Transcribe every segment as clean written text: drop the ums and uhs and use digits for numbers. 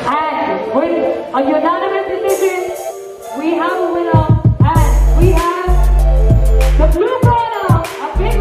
And with a unanimous decision, we have a winner, and we have the blue corner, a big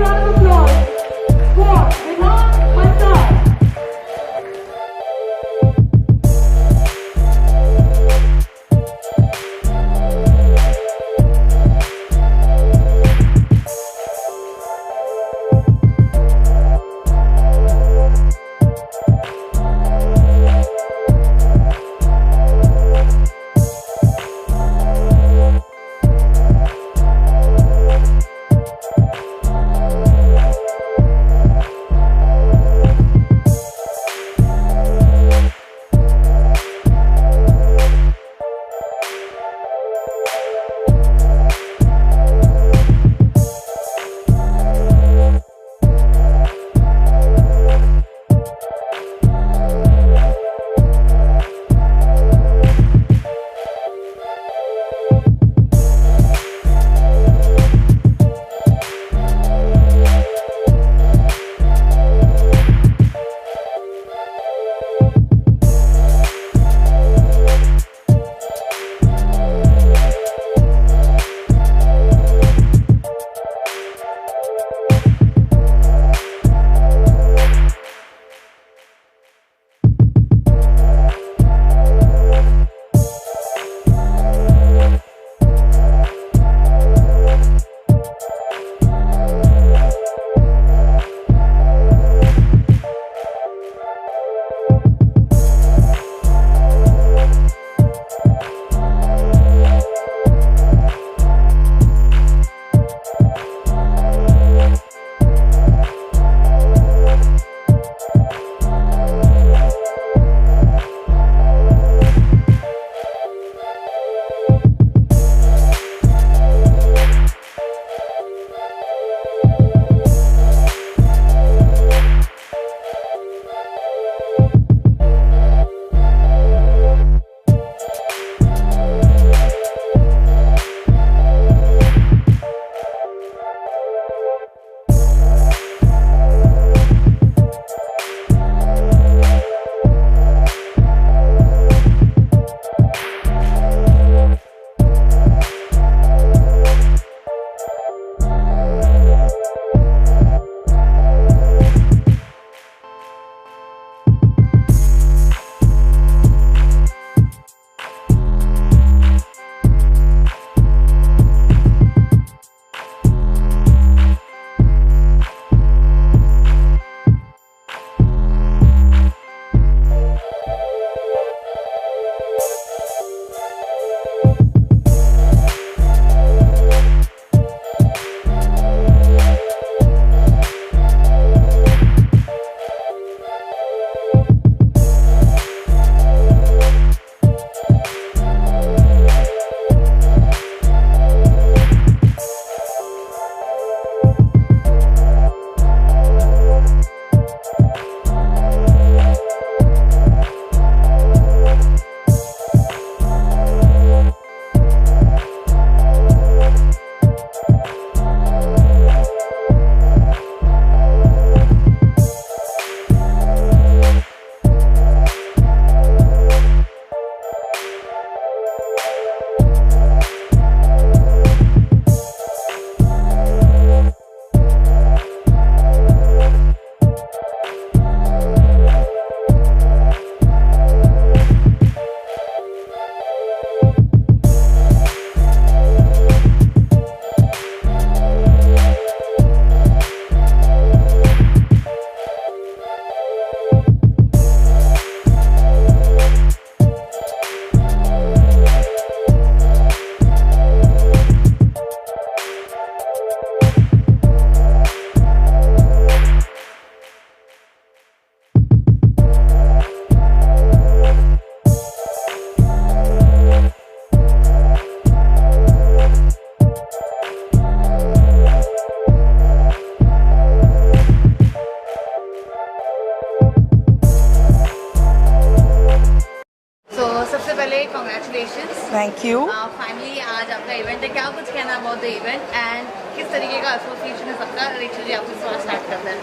congratulations. Thank you. Finally, आज आपका event है. क्या कुछ कहना about the event and किस तरीके का association है सबका? Rachel जी आपसे थोड़ा start करते हैं.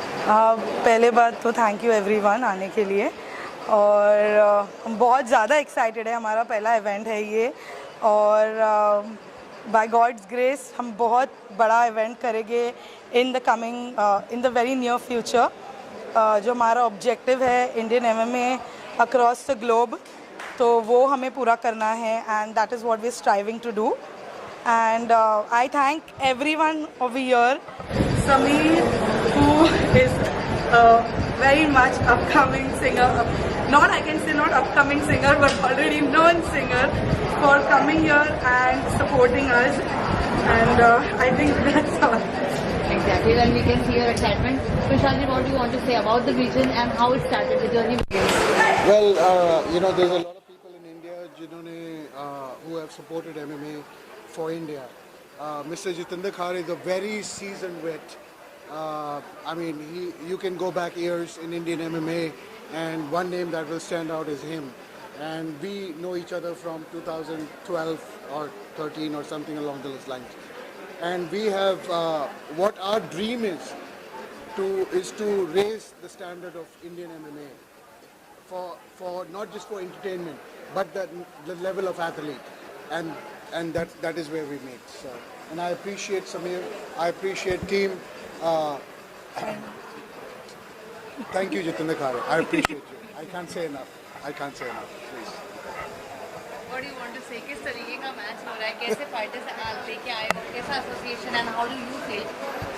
पहले बात तो थैंक यू एवरीवन आने के लिए और हम बहुत ज़्यादा एक्साइटेड है. हमारा पहला इवेंट है ये और बाय गॉड्स ग्रेस हम बहुत बड़ा इवेंट करेंगे in the very near future. जो हमारा ऑब्जेक्टिव है Indian MMA across the globe, तो वो हमें पूरा करना है and that is what we are striving to do. And I thank everyone over here. Sameer, who is a very much upcoming singer, I can say not upcoming singer, but already known singer, for coming here and supporting us. And I think that's all. Exactly, and we can see your excitement. Vishal ji, what do you want to say about the vision and how it started, the journey begins? Well, there's a lot of people in India who have supported MMA for India. Mr. Jitendra Khare is a very seasoned vet. You can go back years in Indian MMA, and one name that will stand out is him. And we know each other from 2012 or 13 or something along those lines. And we have what our dream is to raise the standard of Indian MMA for not just for entertainment, but the level of athlete, and that is where we meet. So, and I appreciate Sameer, I appreciate team. Thank you, Jitendra Khare. I appreciate you. I can't say enough. Please. What do you want to say? किस तरीके का match हो रहा है? कैसे fighters लेके आए हो? कैसा association and how do you feel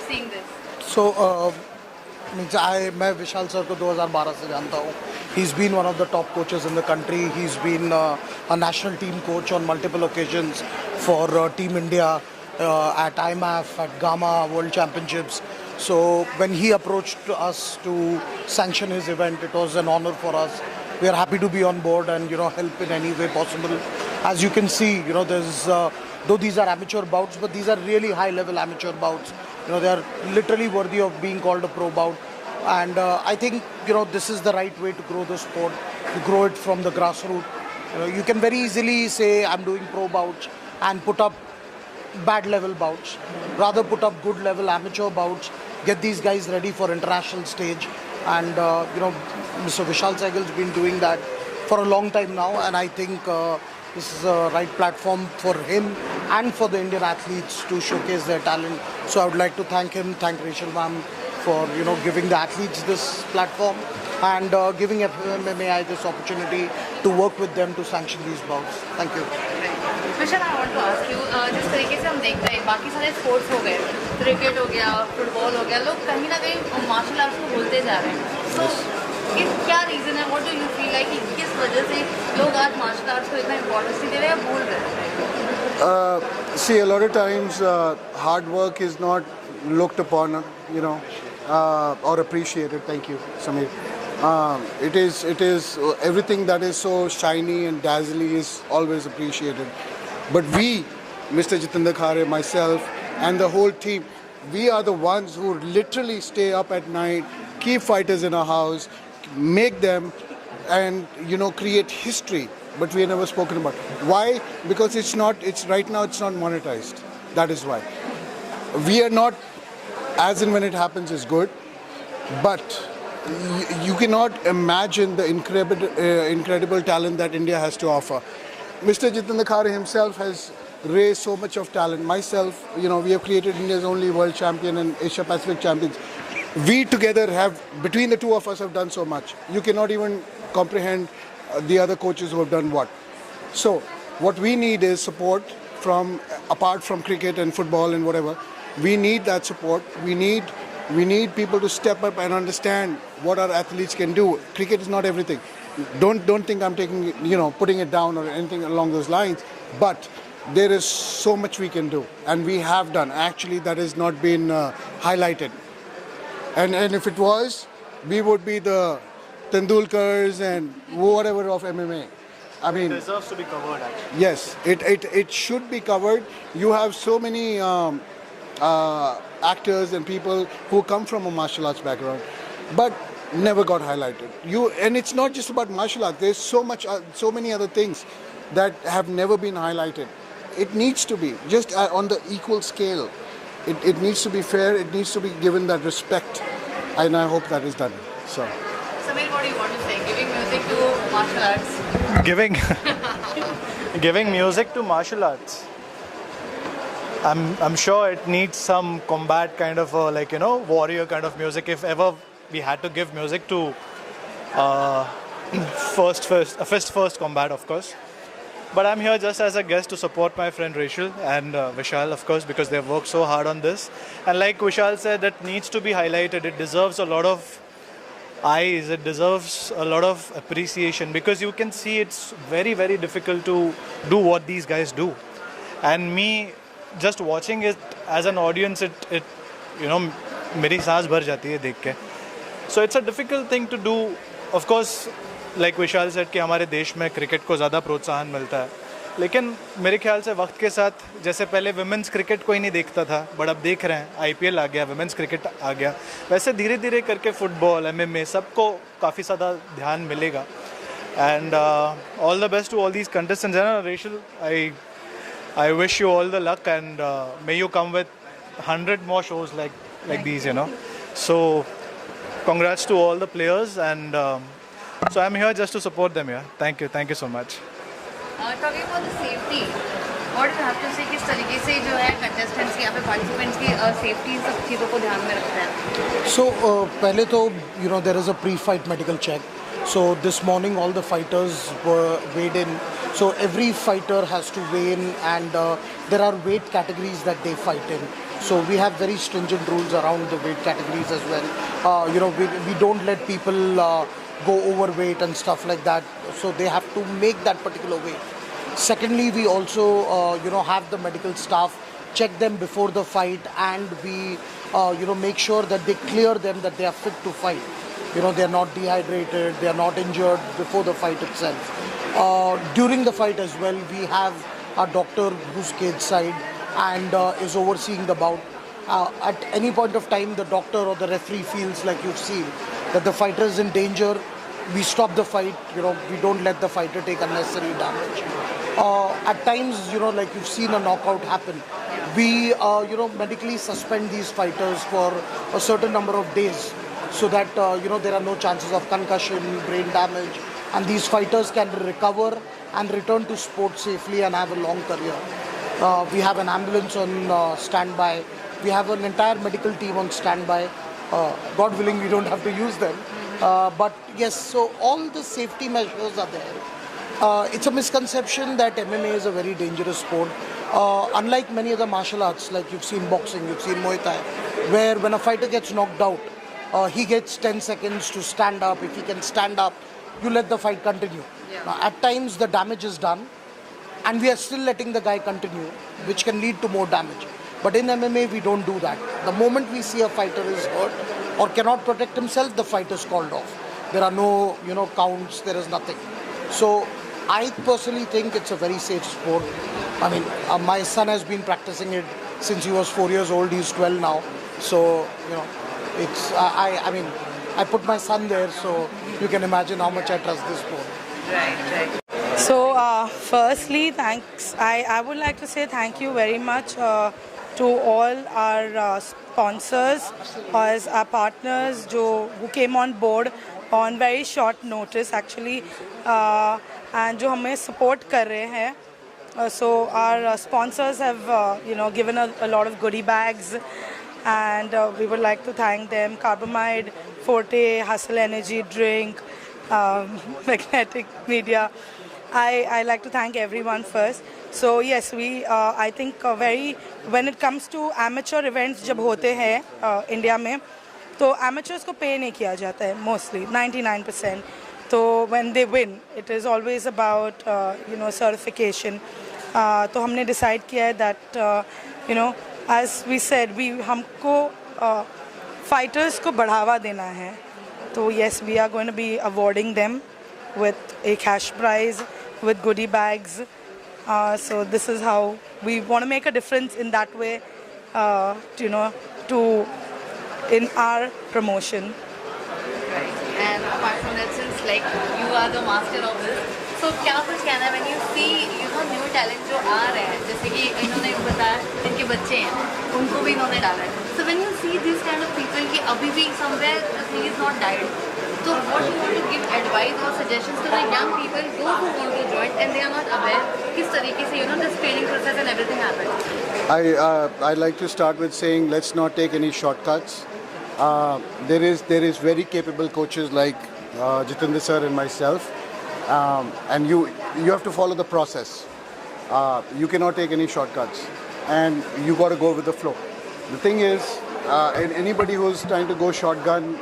seeing this? So, मैं विशाल सर को 2012 से जानता हूँ. He's been one of the top coaches in the country. He's been a national team coach on multiple occasions for Team India at IMAF, at Gamma World Championships. So when he approached us to sanction his event, it was an honor for us. We are happy to be on board and help in any way possible. As you can see, there's though these are amateur bouts, but these are really high-level amateur bouts. They are literally worthy of being called a pro bout. And I think this is the right way to grow the sport, to grow it from the grassroots. You can very easily say I'm doing pro bouts and put up bad level bouts. Rather put up good level amateur bouts, get these guys ready for international stage. And Mr. Vishal Seigell has been doing that for a long time now, and I think this is a right platform for him and for the Indian athletes to showcase their talent. So I would like to thank him, thank Rachael ma'am for giving the athletes this platform and giving MMA this opportunity to work with them to sanction these bouts. Thank you. Vishal, I want to ask you, जिस तरीके से हम देखते हैं बाकी सारे sports हो गए, क्रिकेट हो गया, फुटबॉल हो गया, लोग कहीं ना कहीं मार्शल आर्ट्स को भूलते जा रहे हैं. So क्या रीजन है? What do you feel like किस वजह से लोग आज मार्शल आर्ट्स को इतना इम्पोर्टेंस दे रहे हैं या भूल रहे हैं? See, a lot of times hard work is not looked upon, or appreciated. Thank you, Sameer. It is everything that is so shiny and dazzling is always appreciated. But we, Mr. Jitendra Khare, myself, and the whole team, we are the ones who literally stay up at night, keep fighters in our house, make them, and create history. But we are never spoken about. Why? Because right now it's not monetized. That is why. We are not, as in when it happens is good, but you cannot imagine the incredible talent that India has to offer. Mr. Jitendra Khare himself has raised so much of talent. Myself, we have created India's only world champion and Asia Pacific champions. We together between the two of us have done so much. You cannot even comprehend the other coaches who have done what. So what we need is support apart from cricket and football and whatever. We need that support. We need people to step up and understand what our athletes can do. Cricket is not everything. Don't think I'm taking putting it down or anything along those lines. But there is so much we can do, and we have done. Actually, that has not been highlighted. And if it was, we would be the Tendulkars and whatever of MMA. I mean, it deserves to be covered. Actually, yes, it should be covered. You have so many actors and people who come from a martial arts background, but never got highlighted. And it's not just about martial arts. There's so many other things. that have never been highlighted. It needs to be just on the equal scale. It needs to be fair. It needs to be given that respect, and I hope that is done. So, Samir, what do you want to say? Giving music to martial arts. Giving music to martial arts. I'm sure it needs some combat kind of warrior kind of music. If ever we had to give music to fist first combat, of course. But I'm here just as a guest to support my friend Rachael and Vishal, of course, because they've worked so hard on this. And like Vishal said, that needs to be highlighted. It deserves a lot of eyes. It deserves a lot of appreciation, because you can see it's very, very difficult to do what these guys do. And me just watching it as an audience, it मेरी सांस भर जाती है देख के. So it's a difficult thing to do. Of course, like Vishal said कि हमारे देश में क्रिकेट को ज़्यादा प्रोत्साहन मिलता है, लेकिन मेरे ख्याल से वक्त के साथ, जैसे पहले विमेंस क्रिकेट कोई नहीं देखता था, बट अब देख रहे हैं, IPL आ गया, विमेंस क्रिकेट आ गया, वैसे धीरे धीरे करके फुटबॉल, MMA सबको काफ़ी ज़्यादा ध्यान मिलेगा. And all the best to all these contestants. And Rachael, I wish you all the luck, and may you come with 100 more shows like these, So congrats to all the players, and so I'm here just to support them. Thank you so much. Talking about the safety, what do you have to say? किस तरीके से जो है contestants की या फिर participants की safety सब चीज़ों को ध्यान में रखते हैं? So पहले तो there is a pre-fight medical check. So this morning all the fighters were weighed in. So every fighter has to weigh in, and there are weight categories that they fight in. So we have very stringent rules around the weight categories as well. We don't let people go overweight and stuff like that. So they have to make that particular weight. Secondly, we also have the medical staff check them before the fight, and we make sure that they clear them, that they are fit to fight. They are not dehydrated, they are not injured before the fight itself. During the fight as well, we have a doctor who's cage side and is overseeing the bout. At any point of time, the doctor or the referee feels, like you've seen, that the fighter is in danger, we stop the fight. We don't let the fighter take unnecessary damage. At times, like you've seen a knockout happen, we medically suspend these fighters for a certain number of days, so that there are no chances of concussion, brain damage, and these fighters can recover and return to sport safely and have a long career. We have an ambulance on standby. We have an entire medical team on standby. God willing, we don't have to use them. But yes, so all the safety measures are there. It's a misconception that MMA is a very dangerous sport. Unlike many other martial arts, like you've seen boxing, you've seen Muay Thai, where when a fighter gets knocked out, he gets 10 seconds to stand up. If he can stand up, you let the fight continue. Yeah. Now, at times the damage is done, and we are still letting the guy continue, which can lead to more damage. But in MMA, we don't do that. The moment we see a fighter is hurt or cannot protect himself, the fight is called off. There are no, counts. There is nothing. So I personally think it's a very safe sport. I mean, my son has been practicing it since he was 4 years old. He's 12 now. So, it's I put my son there, so you can imagine how much I trust this sport. Right. So firstly, thanks. I would like to say thank you very much to all our sponsors, as our partners who came on board on very short notice actually, and जो हमें support कर रहे हैं. So our sponsors have given a lot of goodie bags, and we would like to thank them. Carbamide, Forte, Hustle Energy Drink, Magnetic Media. I like to thank everyone first. So yes, we I think when it comes to amateur events जब होते हैं India में, तो amateurs को pay नहीं किया जाता है mostly 99%. So when they win, it is always about certification. तो हमने decide किया है that as we said, हमको fighters को बढ़ावा देना है. So yes, we are going to be awarding them with a cash prize, with goodie bags. So this is how we want to make a difference in that way, in our promotion. Right. and apart from that, since like you are the master of this, so क्या कुछ कहना है when you see new talent जो आ रहे हैं, जैसे कि इन्होंने बताया इनके बच्चे हैं, उनको भी इन्होंने डाला है. So when you see this kind of people कि अभी भी somewhere the thing is not died, so what you want to give advice or suggestions to the young people those who want to join and they are not aware किस तरीके से this training process and everything happens. I'd like to start with saying let's not take any shortcuts. There is very capable coaches like Jitendra sir and myself, and you have to follow the process. You cannot take any shortcuts, and you got to go with the flow. The thing is, anybody who's trying to go shotgun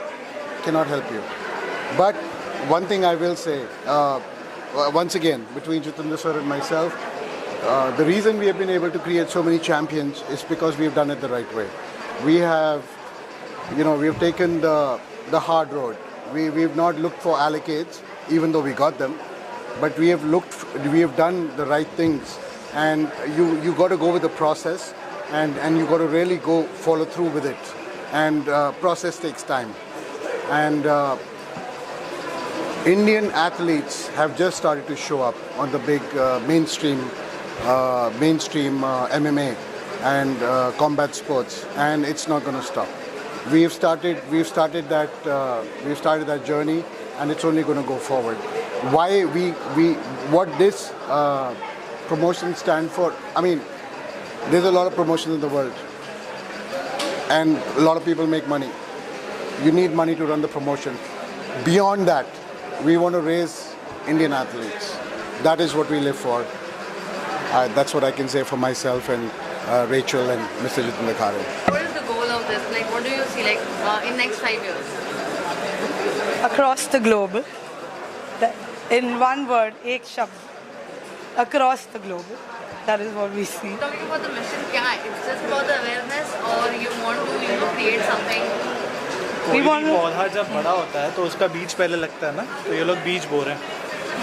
cannot help you. But one thing I will say, once again, between Jitendra sir and myself, the reason we have been able to create so many champions is because we have done it the right way. We have, we have taken the hard road. We've not looked for allocates, even though we got them, but we have done the right things. And you got to go with the process, and you got to really go follow through with it. And process takes time. And Indian athletes have just started to show up on the big mainstream MMA and combat sports, and it's not going to stop. We've started that journey, and it's only going to go forward. Why what this promotion stand for? I mean, there's a lot of promotions in the world, and a lot of people make money. You need money to run the promotion. Beyond that, we want to raise Indian athletes. That is what we live for. That's what I can say for myself and Rachael and Mr. Jitendra Khare. What is the goal of this? Like, what do you see in next 5 years? Across the globe, in one word, ek shabd, across the globe. That is what we see. Talking about the mission, क्या है? It's just about the awareness, or you want to create something? कोई भी पौधा जब बड़ा होता है तो उसका बीज पहले लगता है ना, तो ये लोग बीज बो रहे हैं.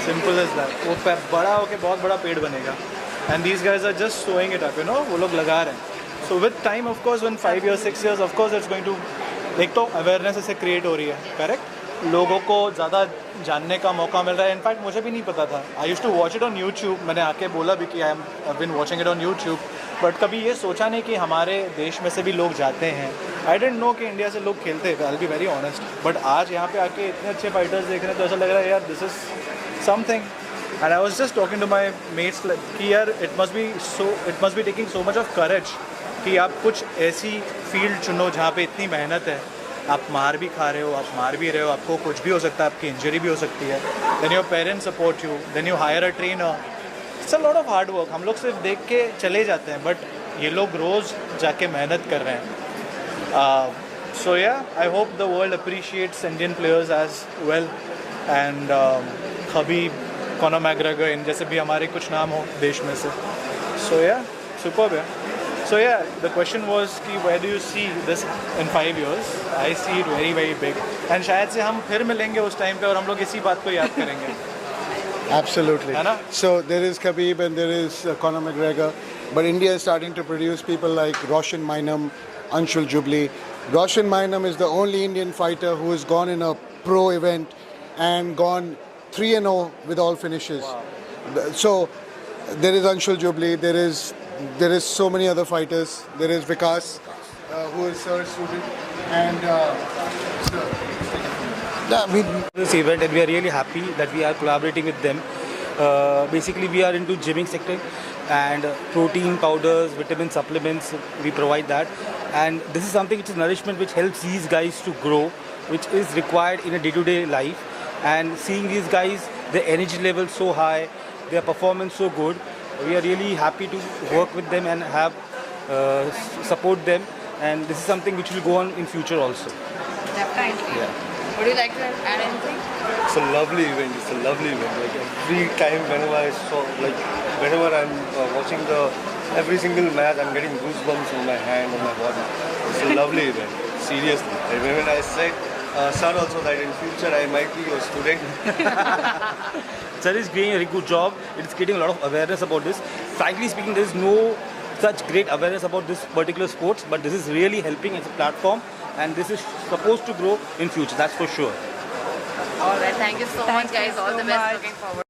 Simple as that. वो बड़ा होके बहुत बड़ा पेड़ बनेगा. And these guys are just sowing it up, वो लोग लगा रहे हैं. So with time, of course, when 5 years, 6 years, of course, it's going to, एक तो awareness ऐसे create हो रही है, correct? लोगों को ज़्यादा जानने का मौका मिल रहा है. इनफैक्ट मुझे भी नहीं पता था. I used to watch it on YouTube. मैंने आके बोला भी कि I been watching it on YouTube, but कभी ये सोचा नहीं कि हमारे देश में से भी लोग जाते हैं. आई डेंट नो कि इंडिया से लोग खेलते हैं, आई बी वेरी ऑनेस्ट. बट आज यहाँ पे आके इतने अच्छे फाइटर्स देख रहे हैं तो ऐसा लग रहा है यार this is something. And I was just talking to my mates कि यार it must be taking so much of courage कि आप कुछ ऐसी फील्ड चुनो जहाँ पे इतनी मेहनत है. आप मार भी खा रहे हो, आप मार भी रहे हो, आपको कुछ भी हो सकता है, आपकी इंजरी भी हो सकती है. Then your parents support you, then you hire a trainer. It's a lot of hard work. हम लोग सिर्फ देख के चले जाते हैं, बट ये लोग रोज़ जाके मेहनत कर रहे हैं. So yeah I hope the world appreciates Indian players as well. And Khabib, Conor McGregor, इन जैसे भी हमारे कुछ नाम हो देश में से. सो या सुपर्ब है. So yeah, the question was कि where do you see this in 5 years? I see it very very big. And शायद से हम फिर मिलेंगे उस टाइम पे और हम लोग इसी बात को याद करेंगे. Absolutely. है ना? So there is Khabib and there is Conor McGregor, but India is starting to produce people like Roshan Mainam, Anshul Jubli. Roshan Mainam is the only Indian fighter who has gone in a pro event and gone 3-0 with all finishes. Wow. So there is Anshul Jubli, there is so many other fighters. There is Vikas, who is Sir's student, and this event, and we are really happy that we are collaborating with them. Basically, we are into gymming sector, and protein powders, vitamin supplements, we provide that. And this is something which is nourishment which helps these guys to grow, which is required in a day-to-day life. And seeing these guys, their energy level so high, their performance so good, we are really happy to work with them and have support them, and this is something which will go on in future also. Definitely. Yeah. Would you like to add anything? It's a lovely event. It's a lovely event. Like every time, whenever I'm watching every single match, I'm getting goosebumps on my hand, on my body. It's a lovely event. Seriously. And when I said, sir also that in future I might be your student. Sir is doing a very good job. It's creating a lot of awareness about this. Frankly speaking, there is no such great awareness about this particular sports, but this is really helping as a platform, and this is supposed to grow in future. That's for sure. All right, thank you so much, Thank you guys. All so the best. much. Looking forward.